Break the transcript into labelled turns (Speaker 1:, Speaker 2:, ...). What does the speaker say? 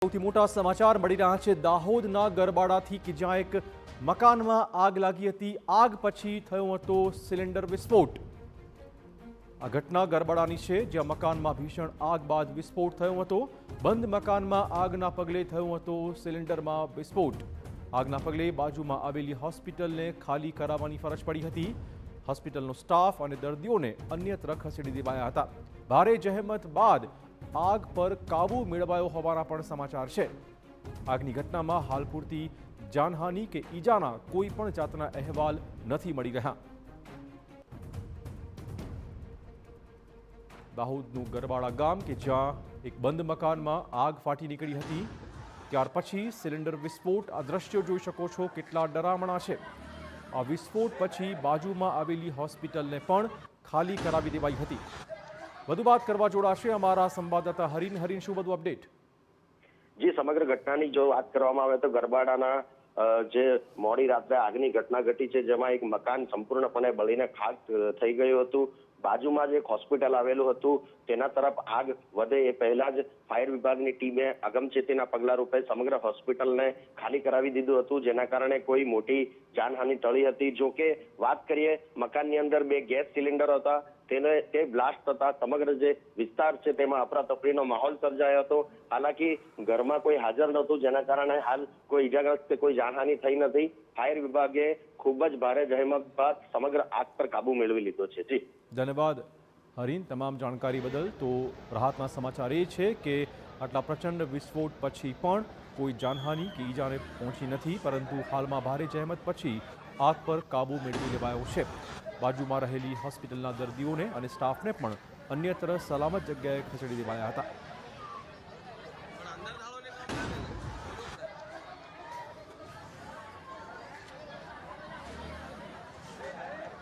Speaker 1: સૌથી મોટા સમાચાર મળી રહ્યા છે દાહોદના ગરબાડાથી કે જ્યાં એક મકાનમાં આગ લાગી હતી। આગ પછી થયો હતો સિલિન્ડર વિસ્ફોટ। આ ઘટના ગરબાડાની છે જ્યાં મકાનમાં ભીષણ આગ બાદ વિસ્ફોટ થયો હતો। બંધ મકાનમાં આગના પગલે થયો હતો સિલિન્ડરમાં વિસ્ફોટ। આગના પગલે બાજુમાં આવેલી હોસ્પિટલને ખાલી કરાવવાની ફરજ પડી હતી। હોસ્પિટલનો સ્ટાફ અને દર્દીઓને અન્યત્ર ખસેડી દેવાયા હતા। ભારે જહેમત બાદ આગ પર કાબુ મેળવાયો હોવાના પણ સમાચાર છે। આગની ઘટનામાં હાલ પૂરતી જાનહાનિ કે ઈજાના કોઈ પણ જાતના અહેવાલ નથી મળી રહ્યા। દાહોદનું ગરબાડા ગામ કે જ્યાં એક બંધ મકાનમાં આગ ફાટી નીકળી હતી ત્યાર પછી સિલિન્ડર વિસ્ફોટ। આ દ્રશ્યો જોઈ શકો છો કેટલા ડરામણા છે। આ વિસ્ફોટ પછી બાજુમાં આવેલી હોસ્પિટલને પણ ખાલી કરાવી દેવાઈ હતી। વધુ વાત કરવા જોડાશે અમારા સંવાદદાતા હરીન। હરીન, શું વધુ અપડેટ?
Speaker 2: જી, સમગ્ર ઘટનાની જો વાત કરવામાં આવે તો ગરબાડાના જે મોડી રાત્રે આગની ઘટના ઘટી છે જેમાં એક મકાન સંપૂર્ણપણે બળીને ખાક થઈ ગયું હતું। બાજુમાં જે એક હોસ્પિટલ આવેલું હતું તેના તરફ આગ વધે એ પહેલા જ ફાયર વિભાગની ટીમે અગમચેતીના પગલા રૂપે સમગ્ર હોસ્પિટલને ખાલી કરાવી દીધું હતું, જેના કારણે કોઈ મોટી જાનહાનિ ટળી હતી। જો કે વાત કરીએ, મકાનની અંદર 2 ગેસ સિલિન્ડર હતા તે બ્લાસ્ટ થતા સમગ્ર જે વિસ્તાર છે તેમાં અફરાતફરીનો માહોલ સર્જાયો હતો। હાલાકી ઘરમાં કોઈ હાજર નહોતું, જેના કારણે હાલ કોઈ ઈજાગ્રસ્ત કે કોઈ જાનહાનિ થઈ નથી। ફાયર વિભાગે ખૂબ જ ભારે જહેમત બાદ સમગ્ર આગ પર કાબુ મેળવી લીધો છે। જી
Speaker 1: ધન્યવાદ હરીન તમામ જાણકારી બદલ। તો રાહતના સમાચાર એ છે કે આટલા પ્રચંડ વિસ્ફોટ પછી પણ કોઈ જાનહાનિ કે ઈજાને પહોંચી નથી, પરંતુ હાલમાં ભારે જહેમત પછી આગ પર કાબુ મેળવી લેવાયો છે। બાજુમાં રહેલી હોસ્પિટલના દર્દીઓને અને સ્ટાફને પણ અન્યત્ર સલામત જગ્યાએ ખસેડી દેવાયા હતા।